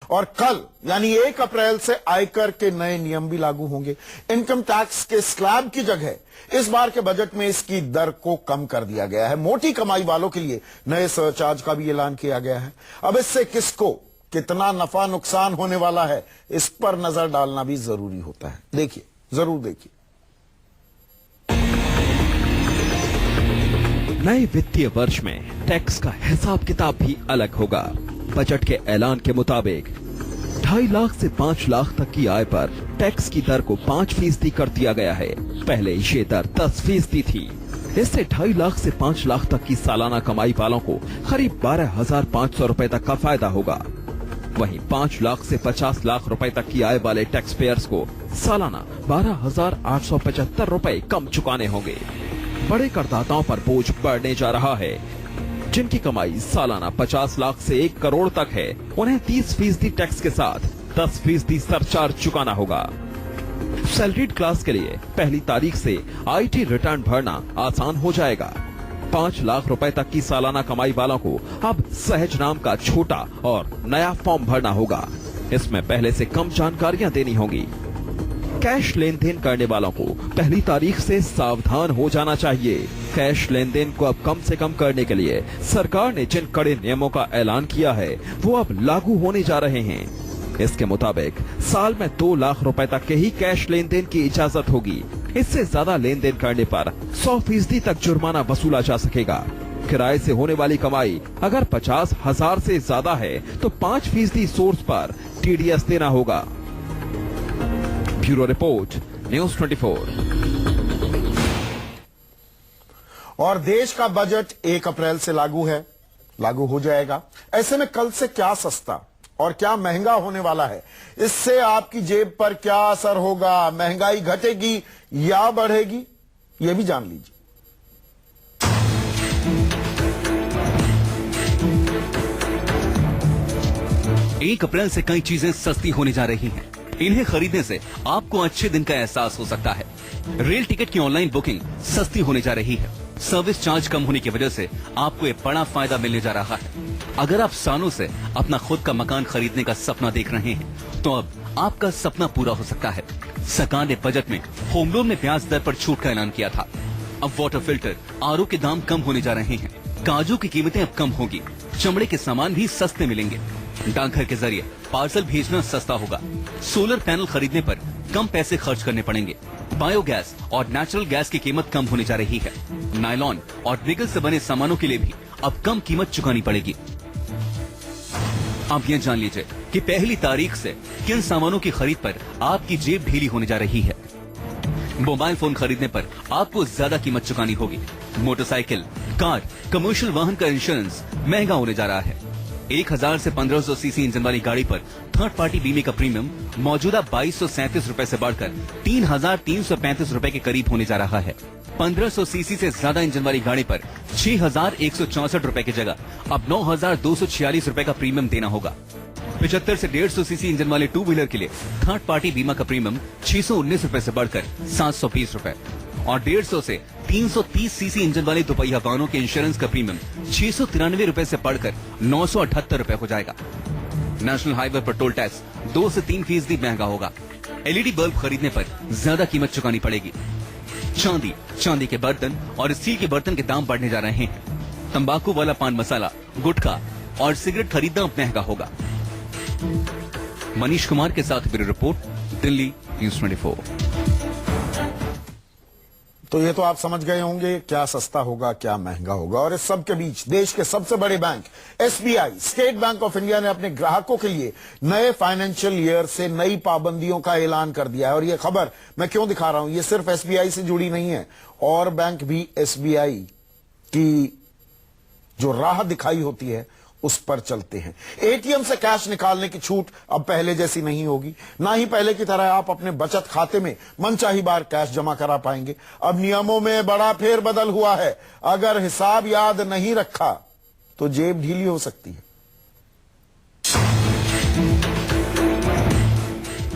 और कल यानी 1 अप्रैल से आयकर के नए नियम भी लागू होंगे। इनकम टैक्स के स्लैब की जगह इस बार के बजट में इसकी दर को कम कर दिया गया है। मोटी कमाई वालों के लिए नए सरचार्ज का भी ऐलान किया गया है। अब इससे किसको कितना नफा नुकसान होने वाला है, इस पर नजर डालना भी जरूरी होता है। देखिए, जरूर देखिए। नए वित्तीय वर्ष में टैक्स का हिसाब किताब भी अलग होगा। बजट के ऐलान के मुताबिक 2.5 लाख से 5 लाख तक की आय पर टैक्स की दर को 5% कर दिया गया है। पहले ये दर 10% थी। इससे 2.5 लाख से 5 लाख तक की सालाना कमाई वालों को करीब 12,500 रुपए तक का फायदा होगा। वहीं 5 लाख से 50 लाख रुपए तक की आय वाले टैक्स पेयर्स को सालाना 12,875 रुपए कम चुकाने होंगे। बड़े करदाताओं पर बोझ बढ़ने जा रहा है। जिनकी कमाई सालाना 50 लाख से 1 करोड़ तक है, उन्हें 30% टैक्स के साथ 10% सरचार्ज चुकाना होगा। सैलरीड क्लास के लिए पहली तारीख से आईटी रिटर्न भरना आसान हो जाएगा। 5 लाख रुपए तक की सालाना कमाई वालों को अब सहज नाम का छोटा और नया फॉर्म भरना होगा। इसमें पहले से कम जानकारियां देनी होंगी। कैश लेन देन करने वालों को पहली तारीख से सावधान हो जाना चाहिए। कैश लेन देन को अब कम से कम करने के लिए सरकार ने जिन कड़े नियमों का ऐलान किया है वो अब लागू होने जा रहे हैं। इसके मुताबिक साल में 2 लाख रुपए तक के ही कैश लेन देन की इजाजत होगी। इससे ज्यादा लेन देन करने पर 100% तक जुर्माना वसूला जा सकेगा। किराए से होने वाली कमाई अगर 50,000 से ज्यादा है तो 5% सोर्स पर टीडीएस देना होगा। Bureau report, news 24। और देश का बजट 1 अप्रैल से लागू हो जाएगा। ऐसे में कल से क्या सस्ता और क्या महंगा होने वाला है, इससे आपकी जेब पर क्या असर होगा, महंगाई घटेगी या बढ़ेगी, यह भी जान लीजिए। 1 अप्रैल से कई चीजें सस्ती होने जा रही हैं। इन्हें खरीदने से आपको अच्छे दिन का एहसास हो सकता है। रेल टिकट की ऑनलाइन बुकिंग सस्ती होने जा रही है। सर्विस चार्ज कम होने की वजह से आपको एक बड़ा फायदा मिलने जा रहा है। अगर आप सालों से अपना खुद का मकान खरीदने का सपना देख रहे हैं तो अब आपका सपना पूरा हो सकता है। सरकार ने बजट में होम लोन में ब्याज दर पर छूट का ऐलान किया था। अब वाटर फिल्टर, आरओ के दाम कम होने जा रहे हैं। काजू की कीमतें अब कम होगी। चमड़े के सामान भी सस्ते मिलेंगे। डाकघर के जरिए पार्सल भेजना सस्ता होगा। सोलर पैनल खरीदने पर कम पैसे खर्च करने पड़ेंगे। बायोगैस और नेचुरल गैस की कीमत कम होने जा रही है। नायलॉन और निकल से बने सामानों के लिए भी अब कम कीमत चुकानी पड़ेगी। आप ये जान लीजिए कि पहली तारीख से किन सामानों की खरीद पर आपकी जेब ढीली होने जा रही है। मोबाइल फोन खरीदने पर आपको ज्यादा कीमत चुकानी होगी। मोटरसाइकिल, कार, कमर्शियल वाहन का इंश्योरेंस महंगा होने जा रहा है। 1000 से 1500 सीसी इंजन वाली गाड़ी पर थर्ड पार्टी बीमे का प्रीमियम मौजूदा 2237 रुपए से बढ़कर 3335 रुपए के करीब होने जा रहा है। 1500 सीसी से ज्यादा इंजन वाली गाड़ी पर 6164 रुपए की जगह अब 9246 रुपए का प्रीमियम देना होगा। 75 से 150 सीसी इंजन वाले 2 व्हीलर के लिए थर्ड पार्टी बीमा का प्रीमियम 619 रुपए से बढ़कर 720 रुपए और 150 से 330 सीसी इंजन वाले दोपहिया वाहनों के इंश्योरेंस का प्रीमियम 693 रुपए से बढ़कर 978 रुपए हो जाएगा। नेशनल हाईवे पर टोल टैक्स 2 से 3% महंगा होगा। एलईडी बल्ब खरीदने पर ज्यादा कीमत चुकानी पड़ेगी। चांदी के बर्तन और स्टील के बर्तन के दाम बढ़ने जा रहे हैं। तंबाकू वाला पान मसाला, गुटखा और सिगरेट खरीदना महंगा होगा। मनीष कुमार के साथ ब्यूरो रिपोर्ट, दिल्ली, न्यूज़ 24। तो ये तो आप समझ गए होंगे क्या सस्ता होगा क्या महंगा होगा। और इस सब के बीच देश के सबसे बड़े bank SBI, state bank of India ने अपने ग्राहकों के लिए नए फाइनेंशियल ईयर से नई पाबंदियों का ऐलान कर दिया है। और ये खबर मैं क्यों दिखा रहा हूं, ये सिर्फ एसबीआई से जुड़ी नहीं है, और बैंक भी एसबीआई की जो राह दिखाई होती है उस पर चलते हैं। एटीएम से कैश निकालने की छूट अब पहले जैसी नहीं होगी। ना ही पहले की तरह आप अपने बचत खाते में मनचाही बार कैश जमा करा पाएंगे। अब नियमों में बड़ा फेरबदल हुआ है। अगर हिसाब याद नहीं रखा तो जेब ढीली हो सकती है।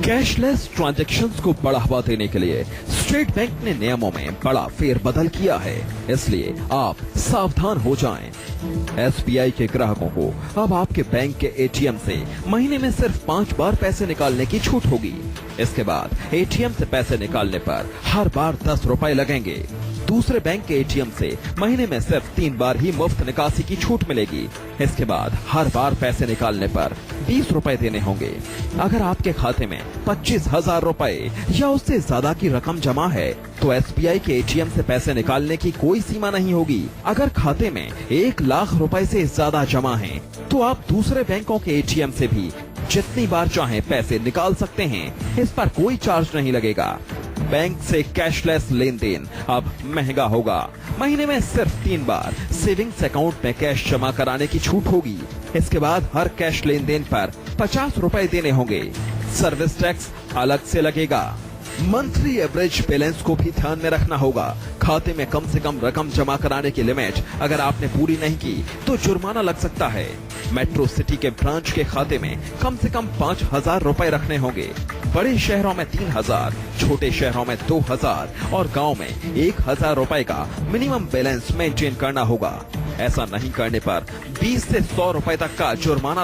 कैशलेस ट्रांजैक्शंस को बढ़ावा देने के लिए स्टेट बैंक ने नियमों में बड़ा फेरबदल किया है, इसलिए आप सावधान हो जाएं। SBI के ग्राहकों को अब आपके बैंक के ATM से महीने में सिर्फ 5 बार पैसे निकालने की छूट होगी। इसके बाद ATM से पैसे निकालने पर हर बार 10 रुपए लगेंगे। दूसरे बैंक के ATM से महीने में सिर्फ 3 बार ही मुफ्त निकासी की छूट मिलेगी। इसके बाद हर बार पैसे निकालने पर 20 रुपए देने होंगे। अगर आपके खाते में 25,000 रुपए या उससे ज्यादा की रकम जमा है तो SBI के ATM से पैसे निकालने की कोई सीमा नहीं होगी। अगर खाते में 1 लाख रुपए से ज्यादा जमा है तो आप दूसरे बैंकों के ATM से भी जितनी बार चाहें पैसे निकाल सकते हैं। इस पर कोई चार्ज नहीं लगेगा। बैंक से कैशलेस लेन देन अब महंगा होगा। महीने में सिर्फ 3 बार सेविंग्स अकाउंट में कैश जमा कराने की छूट होगी। इसके बाद हर कैश लेन देन पर 50 रुपए देने होंगे। सर्विस टैक्स अलग से लगेगा। मंथली एवरेज बैलेंस को भी ध्यान में रखना होगा। खाते में कम से कम रकम जमा कराने की लिमिट अगर आपने पूरी नहीं की तो जुर्माना लग सकता है। मेट्रो सिटी के ब्रांच के खाते में कम से कम 5,000 रुपए रखने होंगे। बड़े शहरों में 3,000, छोटे शहरों में 2,000 और गांव में 1,000 रुपए का मिनिमम बैलेंस मेंटेन करना होगा। ऐसा नहीं करने पर 20 से 100 रुपए तक का जुर्माना